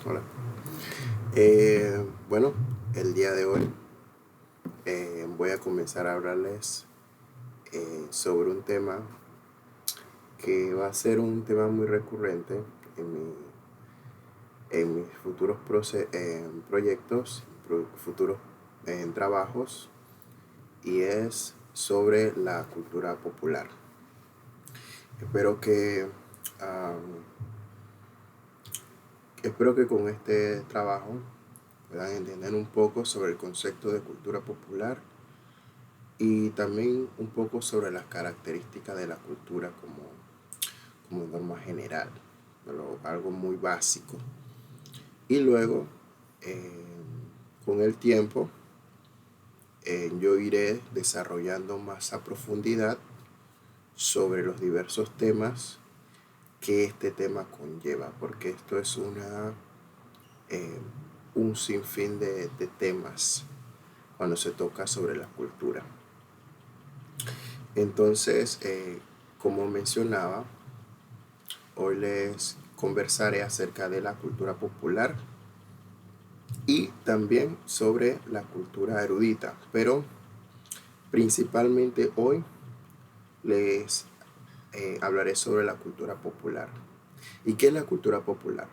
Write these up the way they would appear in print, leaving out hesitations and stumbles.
Hola. Bueno, el día de hoy voy a comenzar a hablarles sobre un tema que va a ser un tema muy recurrente en, mi, en mis futuros proyectos, futuros trabajos, y es sobre la cultura popular. Espero que, um, espero que con este trabajo puedan entender un poco sobre el concepto de cultura popular y también un poco sobre las características de la cultura como norma general, pero algo muy básico. Y luego, eh, con el tiempo, yo iré desarrollando más a profundidad sobre los diversos temas que este tema conlleva, porque esto es eh, un sinfín de temas cuando se toca sobre la cultura. Entonces, como mencionaba, hoy les conversaré acerca de la cultura popular y también sobre la cultura erudita, pero principalmente hoy les hablaré sobre la cultura popular. ¿Y qué es la cultura popular?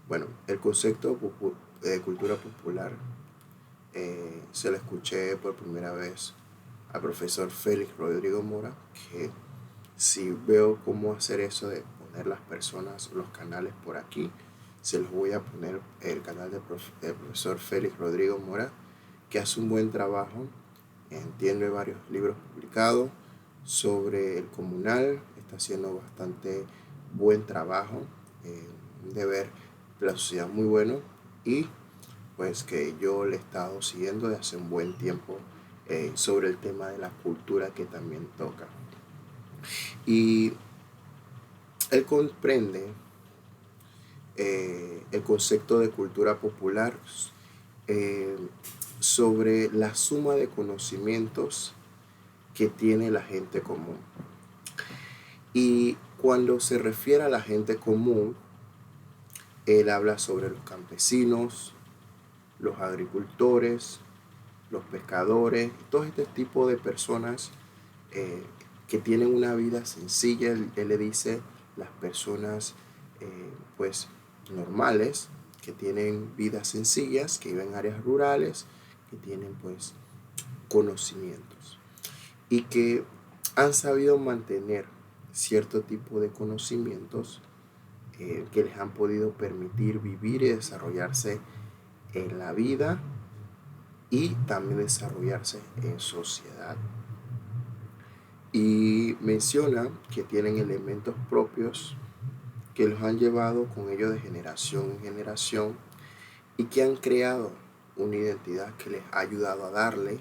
Bueno, el concepto de cultura popular se lo escuché por primera vez al profesor Félix Rodrigo Mora, que si veo cómo hacer eso de poner las personas, los canales por aquí, se los voy a poner el canal del profesor Félix Rodrigo Mora, que hace un buen trabajo, tiene varios libros publicados sobre el comunal, está haciendo bastante buen trabajo, un deber de la sociedad muy bueno, y pues que yo le he estado siguiendo de hace un buen tiempo sobre el tema de la cultura que también toca. Y él comprende el concepto de cultura popular eh, sobre la suma de conocimientos que tiene la gente común. Y cuando se refiere a la gente común, él habla sobre los campesinos, los agricultores, los pescadores, todo este tipo de personas eh, que tienen una vida sencilla. Él le dice las personas pues normales, que tienen vidas sencillas, que viven en áreas rurales, que tienen pues conocimientos y que han sabido mantener cierto tipo de conocimientos que les han podido permitir vivir y desarrollarse en la vida y también desarrollarse en sociedad. Y menciona que tienen elementos propios que los han llevado con ellos de generación en generación y que han creado una identidad que les ha ayudado a darle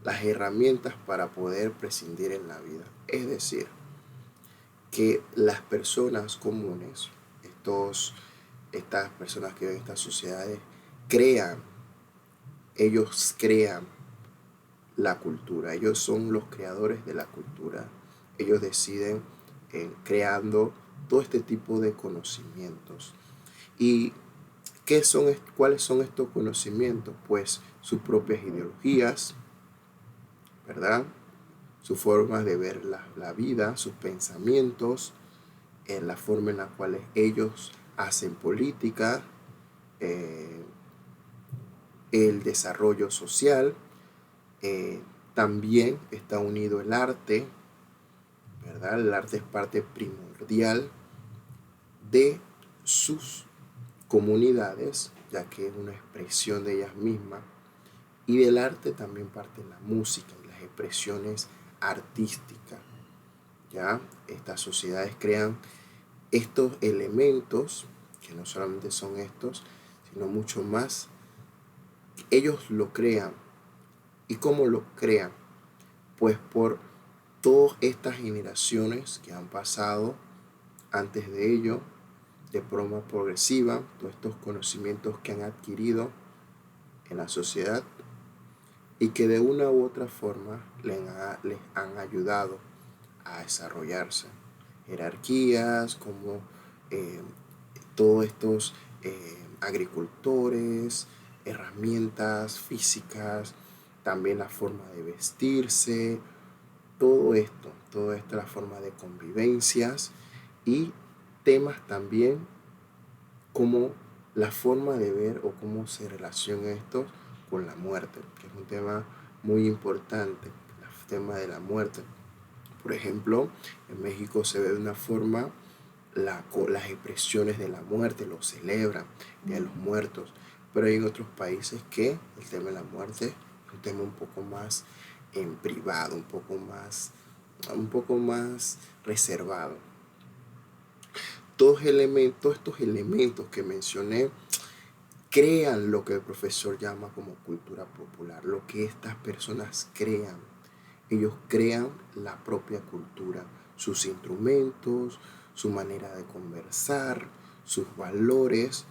las herramientas para poder prescindir en la vida. Es decir, que las personas comunes, estas personas que viven en estas sociedades, crean, ellos crean la cultura, ellos son los creadores de la cultura, ellos deciden creando todo este tipo de conocimientos. ¿Y cuáles son estos conocimientos? Pues sus propias ideologías, ¿verdad? Su forma de ver la vida, sus pensamientos, la forma en la cual ellos hacen política, eh, el desarrollo social. eh, También está unido el arte, ¿verdad? El arte es parte primordial de sus comunidades, ya que es una expresión de ellas mismas. Y del arte también parte la música y las expresiones artísticas. ¿Ya? Estas sociedades crean estos elementos, que no solamente son estos, sino mucho más. Ellos lo crean. ¿Y cómo lo crean? Pues por todas estas generaciones que han pasado antes de ello, de forma progresiva, todos estos conocimientos que han adquirido en la sociedad y que de una u otra forma les han ayudado a desarrollarse. Jerarquías, como todos estos agricultores, herramientas físicas, también la forma de vestirse, todo esto, la forma de convivencias y temas también como la forma de ver o cómo se relaciona esto con la muerte, que es un tema muy importante, el tema de la muerte. Por ejemplo, en México se ve de una forma las expresiones de la muerte, lo celebran, Día de los Muertos, pero hay en otros países que el tema de la muerte es un tema un poco más en privado, un poco más reservado. Todos estos elementos que mencioné crean lo que el profesor llama como cultura popular, lo que estas personas crean. Ellos crean la propia cultura, sus instrumentos, su manera de conversar, sus valores,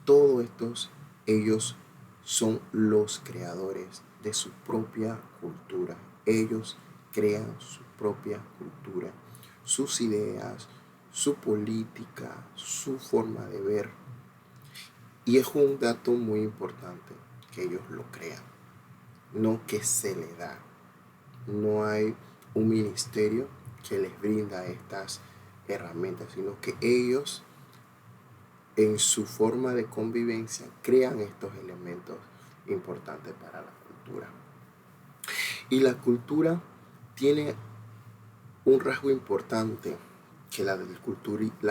todos estos, ellos son los creadores de su propia cultura. Ellos crean su propia cultura, sus ideas, su política, su forma de ver. Y es un dato muy importante que ellos lo crean, no que se le da. No hay un ministerio que les brinda estas herramientas, sino que ellos en su forma de convivencia crean estos elementos importantes para la cultura. Y la cultura tiene un rasgo importante, que la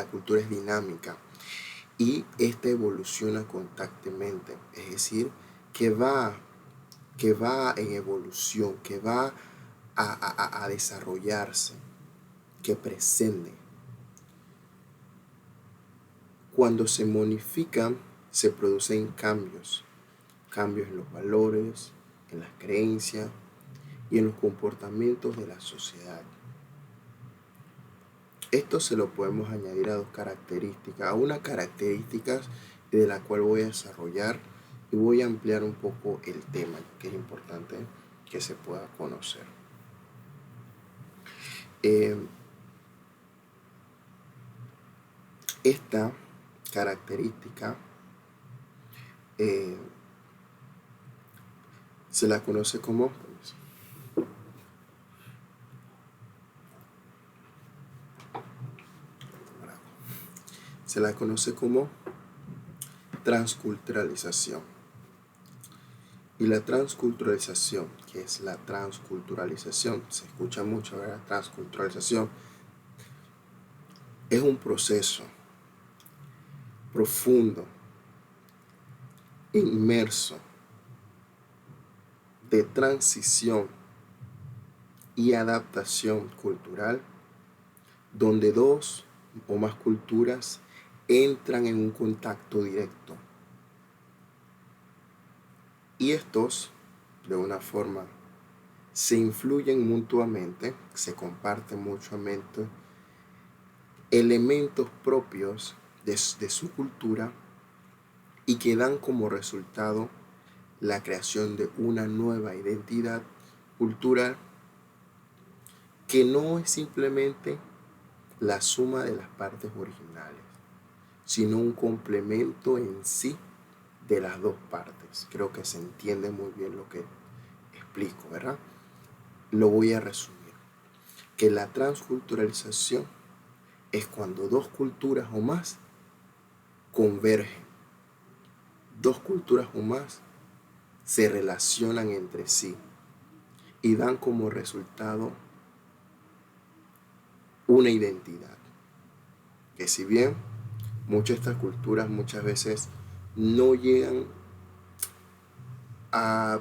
cultura es dinámica y esta evoluciona constantemente, es decir, que va en evolución, que va a desarrollarse, que presente. Cuando se modifican, se producen cambios en los valores, en las creencias y en los comportamientos de la sociedad. Esto se lo podemos añadir a dos características, a una característica de la cual voy a desarrollar y voy a ampliar un poco el tema, que es importante que se pueda conocer. Esta característica se la conoce como transculturalización. Y la transculturalización, ¿qué es la transculturalización? Se escucha mucho, ¿verdad? Transculturalización es un proceso profundo, inmerso, de transición y adaptación cultural, donde dos o más culturas entran en un contacto directo. Y estos, de una forma, se influyen mutuamente, se comparten mutuamente elementos propios de su cultura y que dan como resultado la creación de una nueva identidad cultural que no es simplemente la suma de las partes originales, sino un complemento en sí de las dos partes. Creo que se entiende muy bien lo que explico, ¿verdad? Lo voy a resumir. Que la transculturalización es cuando dos culturas o más convergen. Dos culturas o más se relacionan entre sí y dan como resultado una identidad. Que si bien muchas de estas culturas muchas veces no llegan a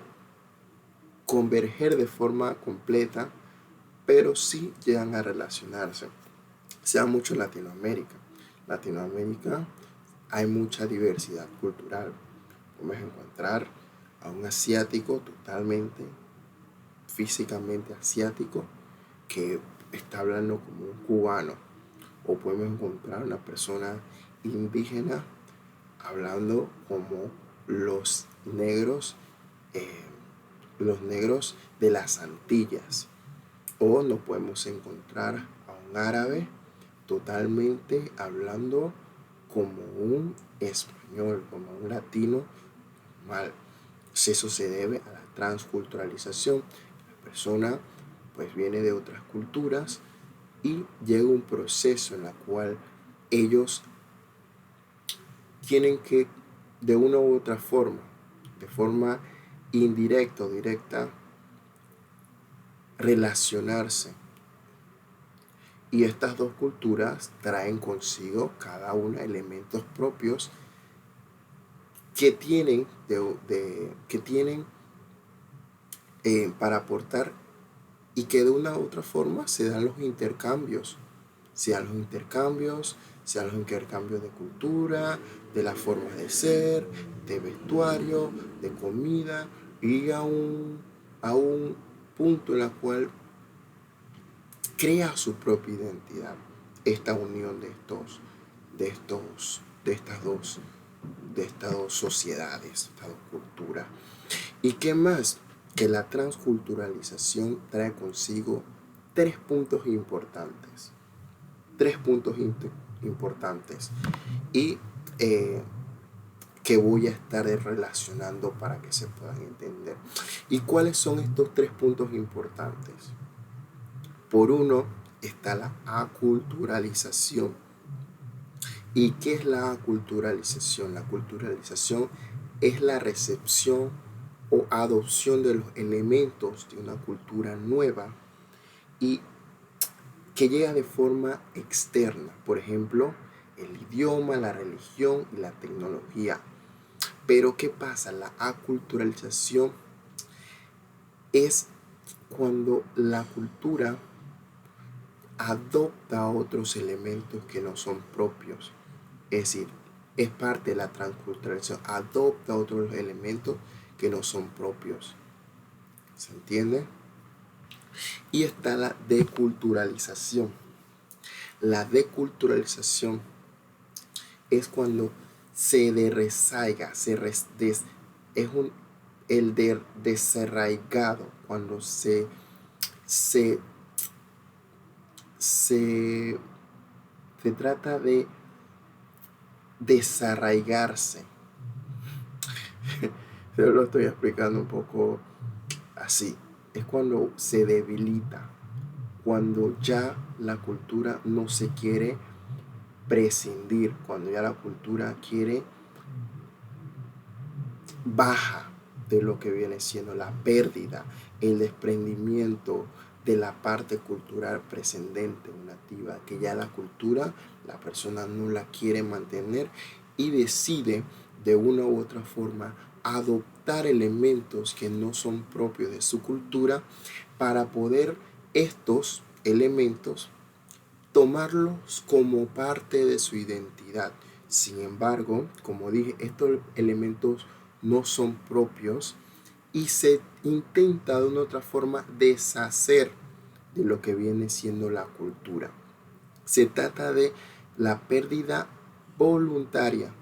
converger de forma completa, pero sí llegan a relacionarse. Se da mucho en Latinoamérica. Latinoamérica hay mucha diversidad cultural. Podemos encontrar a un asiático totalmente, físicamente asiático, que está hablando como un cubano. O podemos encontrar una persona indígena hablando como los negros de las Antillas. O nos podemos encontrar a un árabe totalmente hablando como un español, como un latino normal. Eso se debe a la transculturalización. La persona pues viene de otras culturas y llega un proceso en el cual ellos tienen que, de una u otra forma, de forma indirecta o directa, relacionarse. Y estas dos culturas traen consigo cada una elementos propios que tienen, para aportar, y que de una u otra forma se dan los intercambios. Sean los intercambios de cultura, de la forma de ser, de vestuario, de comida, y a un punto en el cual crea su propia identidad. Esta unión de estas dos sociedades, estas dos culturas. ¿Y qué más? Que la transculturalización trae consigo tres puntos importantes. Tres puntos importantes. Y que voy a estar relacionando para que se puedan entender. ¿Y cuáles son estos tres puntos importantes? Por uno está la aculturalización. ¿Y qué es la aculturalización? La aculturalización es la recepción o adopción de los elementos de una cultura nueva y que llega de forma externa. Por ejemplo, el idioma, la religión y la tecnología. Pero ¿qué pasa? La aculturalización es cuando la cultura adopta otros elementos que no son propios. Es decir, es parte de la transculturalización, adopta otros elementos que no son propios. ¿Se entiende? Y está la deculturalización. La deculturalización es cuando se desarraiga, el desarraigado, cuando se trata de desarraigarse. Yo lo estoy explicando un poco así. Es cuando se debilita, cuando ya la cultura no se quiere prescindir, cuando ya la cultura quiere baja de lo que viene siendo la pérdida, el desprendimiento de la parte cultural prescindente o nativa, que ya la cultura, la persona no la quiere mantener y decide de una u otra forma adoptar elementos que no son propios de su cultura para poder estos elementos tomarlos como parte de su identidad. Sin embargo, como dije, estos elementos no son propios y se intenta de una otra forma deshacer de lo que viene siendo la cultura. Se trata de la pérdida voluntaria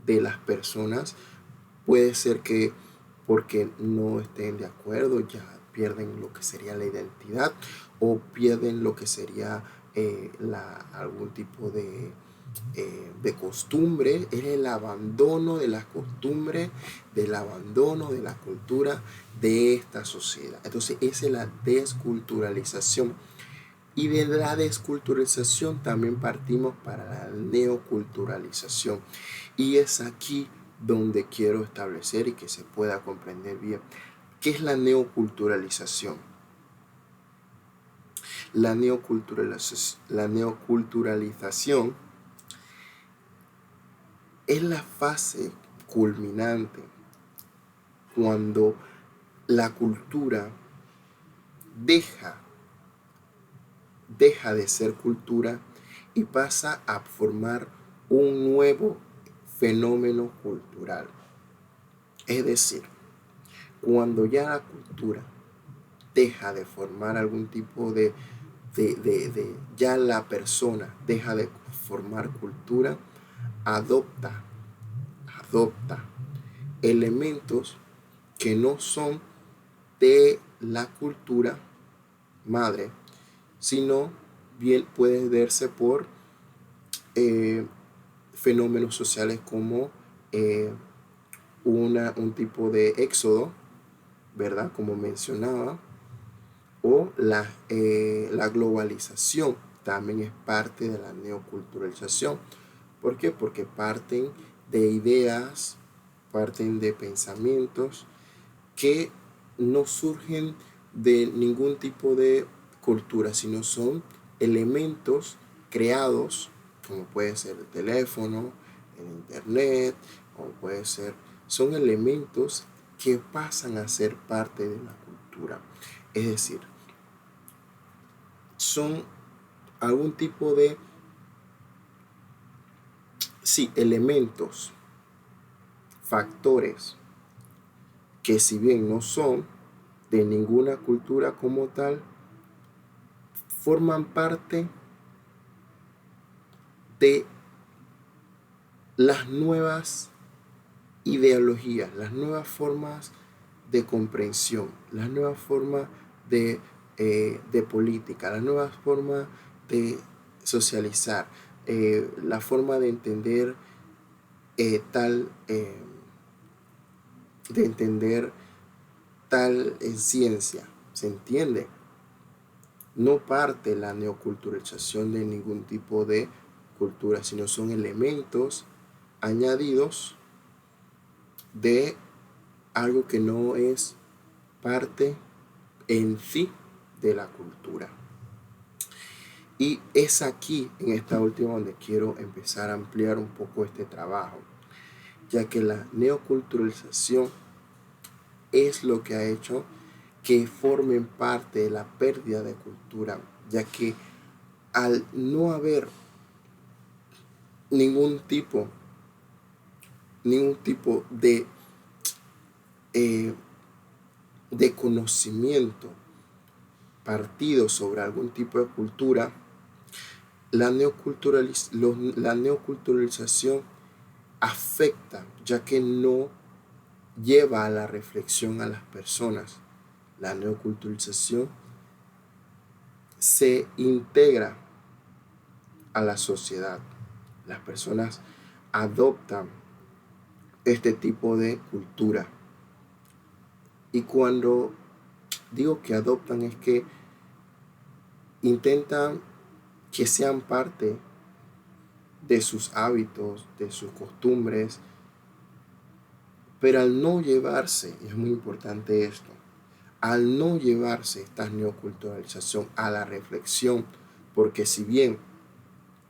de las personas. Puede ser que porque no estén de acuerdo ya pierden lo que sería la identidad o pierden lo que sería algún tipo de costumbre. Es el abandono de las costumbres, del abandono de la cultura de esta sociedad. Entonces esa es la desculturalización. Y de la desculturalización también partimos para la neoculturalización. Y es aquí donde quiero establecer y que se pueda comprender bien qué es la neoculturalización. La neoculturalización es la fase culminante cuando la cultura deja de ser cultura y pasa a formar un nuevo fenómeno cultural. Es decir, cuando ya la cultura deja de formar algún tipo ya la persona deja de formar cultura, adopta elementos que no son de la cultura madre, sino bien puede verse por fenómenos sociales como un tipo de éxodo, ¿verdad? Como mencionaba, o la globalización también es parte de la neoculturalización. ¿Por qué? Porque parten de ideas, parten de pensamientos que no surgen de ningún tipo de cultura, sino son elementos creados, como puede ser el teléfono, el internet, como puede ser, son elementos que pasan a ser parte de la cultura. Es decir, son algún tipo de, sí, elementos, factores, que si bien no son de ninguna cultura como tal, forman parte de las nuevas ideologías, las nuevas formas de comprensión, las nuevas formas de política, las nuevas formas de socializar, la forma de entender de entender tal ciencia, ¿se entiende? No parte la neoculturalización de ningún tipo de cultura, sino son elementos añadidos de algo que no es parte en sí de la cultura. Y es aquí, en esta última, donde quiero empezar a ampliar un poco este trabajo, ya que la neoculturalización es lo que ha hecho que formen parte de la pérdida de cultura, ya que al no haber ningún tipo eh, de conocimiento partido sobre algún tipo de cultura, la neoculturalización afecta, ya que no lleva a la reflexión a las personas. La neoculturalización se integra a la sociedad. Las personas adoptan este tipo de cultura. Y cuando digo que adoptan es que intentan que sean parte de sus hábitos, de sus costumbres, pero al no llevarse, y es muy importante esto, al no llevarse esta neoculturalización a la reflexión, porque si bien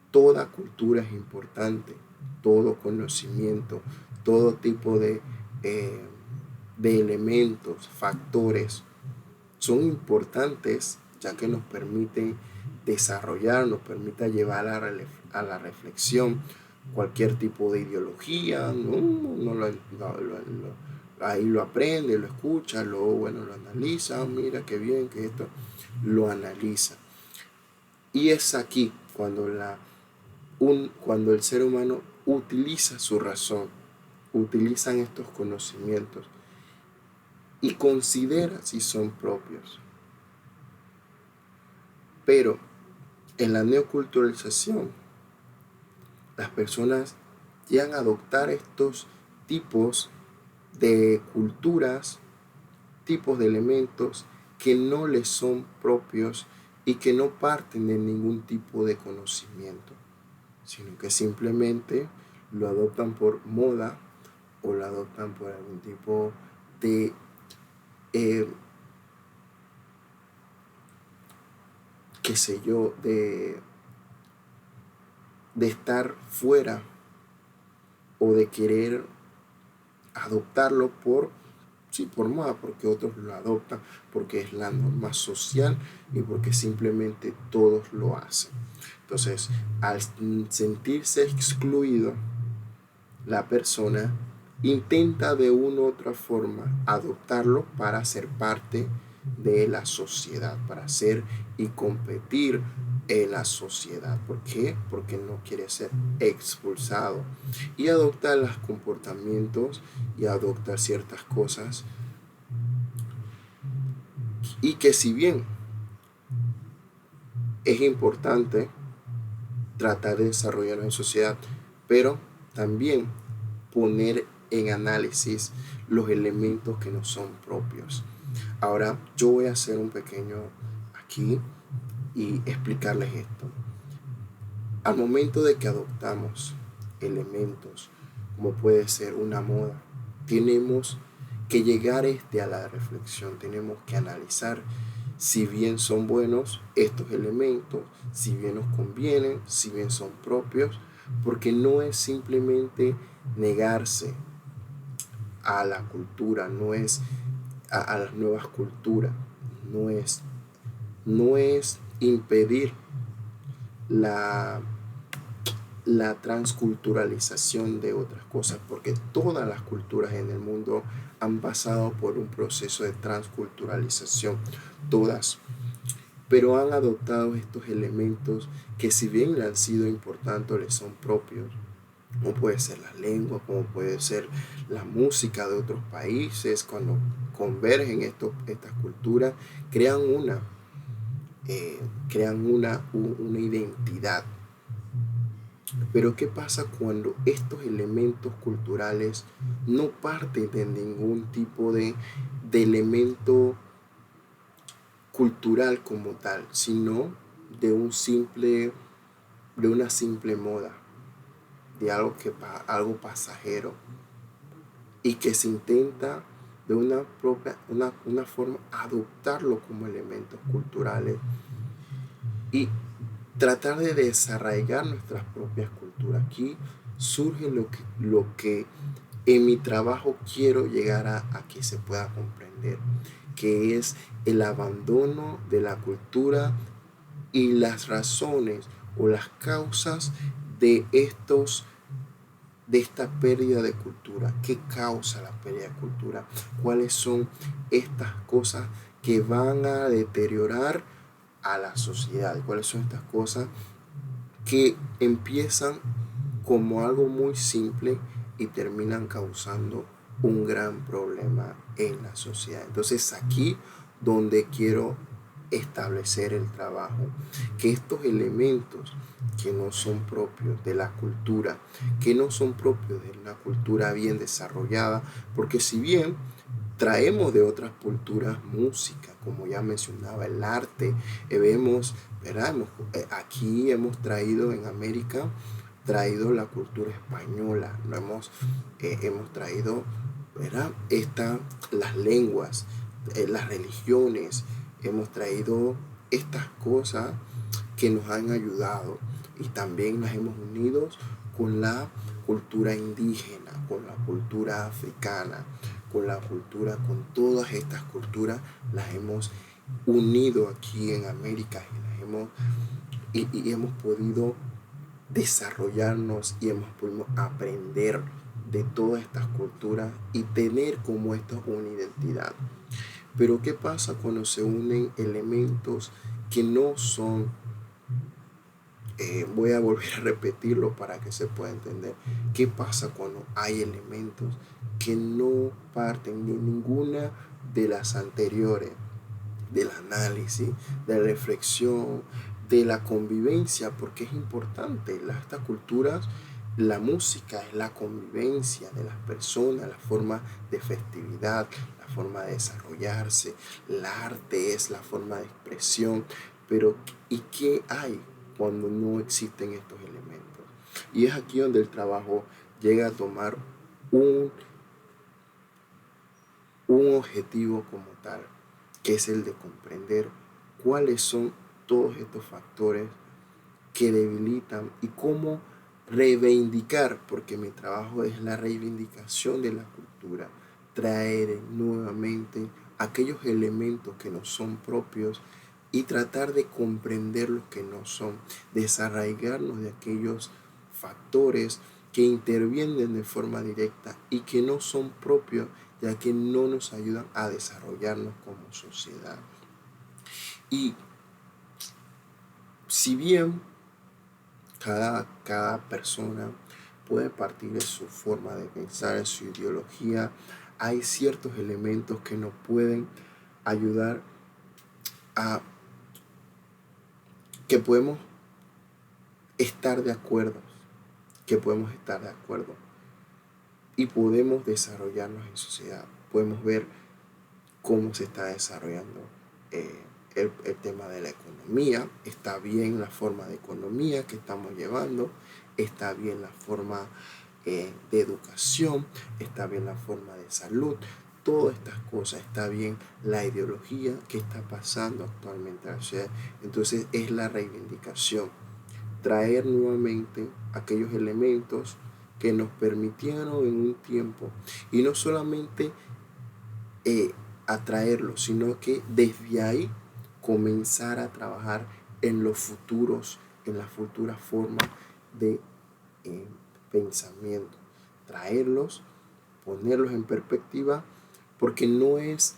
toda cultura es importante, todo conocimiento, todo tipo de elementos, factores, son importantes, ya que nos permiten desarrollar, nos permite llevar a la reflexión cualquier tipo de ideología, ¿no? Ahí lo aprende, lo escucha, lo analiza, mira qué bien que esto lo analiza. Y es aquí cuando el ser humano utiliza su razón, utilizan estos conocimientos y considera si son propios. Pero en la neoculturalización, las personas llegan a adoptar estos tipos de culturas, tipos de elementos que no les son propios y que no parten de ningún tipo de conocimiento, sino que simplemente lo adoptan por moda o lo adoptan por algún tipo de qué sé yo, de estar fuera o de querer adoptarlo por moda, porque otros lo adoptan, porque es la norma social y porque simplemente todos lo hacen. Entonces, al sentirse excluido, la persona intenta de una u otra forma adoptarlo para ser parte de la sociedad, para ser y competir en la sociedad. ¿Por qué? Porque no quiere ser expulsado. Y adoptar los comportamientos y adoptar ciertas cosas. Y que si bien es importante tratar de desarrollar en sociedad, pero también poner en análisis los elementos que no son propios. Ahora yo voy a hacer un pequeño aquí y explicarles esto. Al momento de que adoptamos elementos como puede ser una moda, tenemos que llegar a la reflexión, tenemos que analizar si bien son buenos estos elementos, si bien nos convienen, si bien son propios, porque no es simplemente negarse a la cultura, no es a las nuevas culturas, no es, no es impedir la la transculturalización de otras cosas, porque todas las culturas en el mundo han pasado por un proceso de transculturalización, todas, pero han adoptado estos elementos que si bien le han sido importantes, les son propios, como puede ser la lengua, como puede ser la música de otros países, cuando convergen estas culturas, crean una identidad. Pero ¿qué pasa cuando estos elementos culturales no parten de ningún tipo de elemento cultural como tal, sino de de una simple moda, de algo pasajero y que se intenta de una forma adoptarlo como elementos culturales y tratar de desarraigar nuestras propias culturas? Aquí surge lo que en mi trabajo quiero llegar a que se pueda comprender, que es el abandono de la cultura y las razones o las causas de de esta pérdida de cultura. ¿Qué causa la pérdida de cultura? ¿Cuáles son estas cosas que van a deteriorar a la sociedad? ¿Cuáles son estas cosas que empiezan como algo muy simple y terminan causando un gran problema en la sociedad? Entonces aquí donde quiero establecer el trabajo, que estos elementos que no son propios de la cultura, que no son propios de una cultura bien desarrollada, porque si bien traemos de otras culturas música, como ya mencionaba, el arte, vemos, ¿verdad? Aquí hemos traído en América, traído la cultura española, no hemos traído, ¿verdad? Las lenguas, las religiones, hemos traído estas cosas que nos han ayudado y también las hemos unido con la cultura indígena, con la cultura africana, con todas estas culturas, las hemos unido aquí en América y hemos podido desarrollarnos y hemos podido aprender de todas estas culturas y tener como esto una identidad. Pero ¿qué pasa cuando se unen elementos que no son, voy a volver a repetirlo para que se pueda entender, qué pasa cuando hay elementos que no parten de ninguna de las anteriores, del análisis, de la reflexión, de la convivencia, porque es importante, estas culturas, la música es la convivencia de las personas, la forma de festividad, la forma de desarrollarse, el arte es la forma de expresión, pero ¿y qué hay cuando no existen estos elementos? Y es aquí donde el trabajo llega a tomar un, un objetivo como tal, que es el de comprender cuáles son todos estos factores que debilitan y cómo reivindicar, porque mi trabajo es la reivindicación de la cultura, traer nuevamente aquellos elementos que no son propios y tratar de comprender los que no son, desarraigarnos de aquellos factores que intervienen de forma directa y que no son propios, ya que no nos ayudan a desarrollarnos como sociedad. Y si bien cada persona puede partir de su forma de pensar, de su ideología, hay ciertos elementos que nos pueden ayudar a que podemos estar de acuerdo que podemos estar de acuerdo y podemos desarrollarnos en sociedad. Podemos ver cómo se está desarrollando el tema de la economía. Está bien la forma de economía que estamos llevando, está bien la forma de educación, está bien la forma de salud, todas estas cosas, está bien la ideología que está pasando actualmente en la sociedad. Entonces es la reivindicación, traer nuevamente aquellos elementos que nos permitieron en un tiempo, y no solamente atraerlos, sino que desde ahí comenzar a trabajar en los futuros, en las futuras formas de eh, pensamiento, traerlos, ponerlos en perspectiva, porque no es,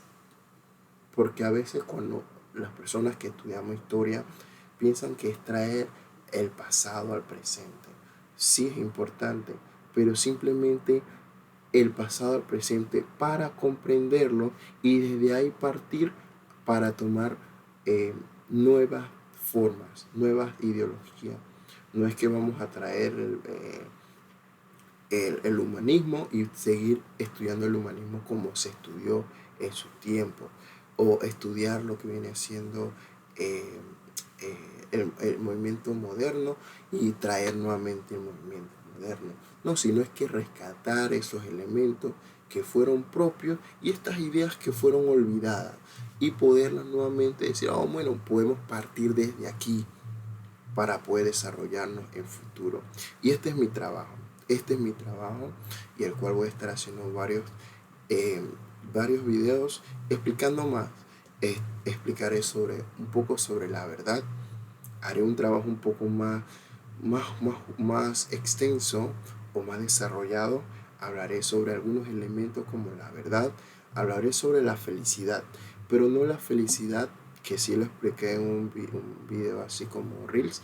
porque a veces cuando las personas que estudiamos historia piensan que es traer el pasado al presente. Sí es importante, pero simplemente el pasado al presente para comprenderlo y desde ahí partir para tomar nuevas formas, nuevas ideologías. No es que vamos a traer el humanismo y seguir estudiando el humanismo como se estudió en su tiempo, o estudiar lo que viene siendo eh, el movimiento moderno y traer nuevamente el movimiento moderno. No, sino es que rescatar esos elementos que fueron propios y estas ideas que fueron olvidadas y poderlas nuevamente decir, oh, bueno, podemos partir desde aquí para poder desarrollarnos en futuro. Y este es mi trabajo. Este es mi trabajo, y el cual voy a estar haciendo eh, varios videos explicando más. Explicaré un poco sobre la verdad. Haré un trabajo un poco más extenso o más desarrollado. Hablaré sobre algunos elementos como la verdad. Hablaré sobre la felicidad, pero no la felicidad que sí lo expliqué en un video así como Reels.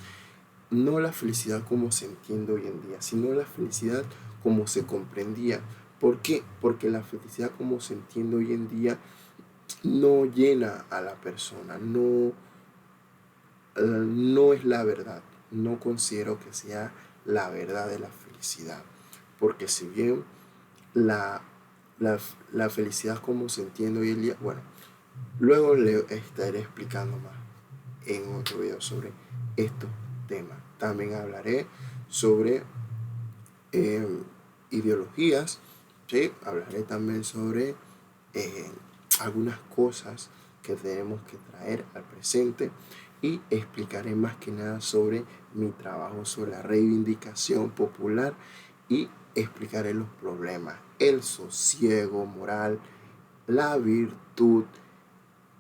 No la felicidad como se entiende hoy en día, sino la felicidad como se comprendía. ¿Por qué? Porque la felicidad como se entiende hoy en día no llena a la persona, no es la verdad. No considero que sea la verdad de la felicidad. Porque si bien la, la, la felicidad como se entiende hoy en día, bueno, luego le estaré explicando más en otro video sobre estos temas. También hablaré sobre eh, ideologías, ¿sí? Hablaré también sobre eh, algunas cosas que tenemos que traer al presente, y explicaré más que nada sobre mi trabajo sobre la reivindicación popular, y explicaré los problemas, el sosiego moral, la virtud,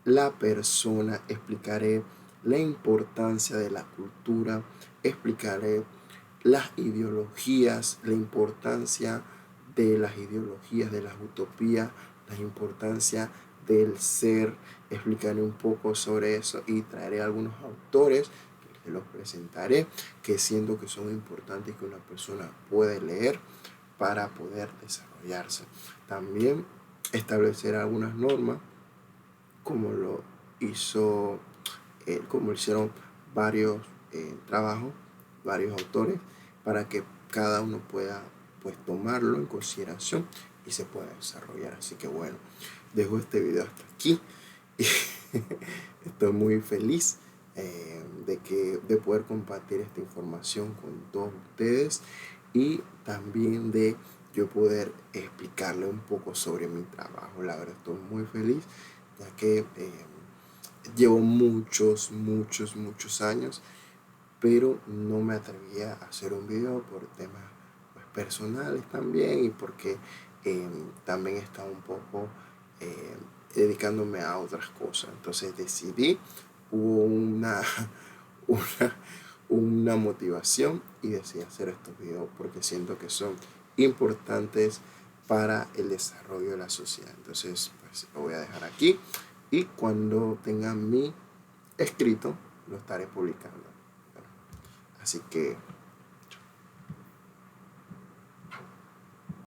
la persona. Explicaré la importancia de la cultura, explicaré las ideologías, la importancia de las ideologías, de las utopías, la importancia del ser. Explicaré un poco sobre eso y traeré algunos autores que los presentaré, que siento que son importantes que una persona puede leer para poder desarrollarse. También establecer algunas normas como lo hizo, como hicieron varios trabajos, varios autores, para que cada uno pueda pues tomarlo en consideración y se pueda desarrollar. Así que bueno, dejo este video hasta aquí. Estoy muy feliz de poder compartir esta información con todos ustedes, y también de yo poder explicarle un poco sobre mi trabajo. La verdad estoy muy feliz, ya que llevo muchos años, pero no me atrevía a hacer un video por temas pues, personales también, y porque también estaba un poco dedicándome a otras cosas. Entonces decidí, hubo una, una motivación, y decidí hacer estos videos porque siento que son importantes para el desarrollo de la sociedad. Entonces pues lo voy a dejar aquí, y cuando tenga mi escrito lo estaré publicando. Así que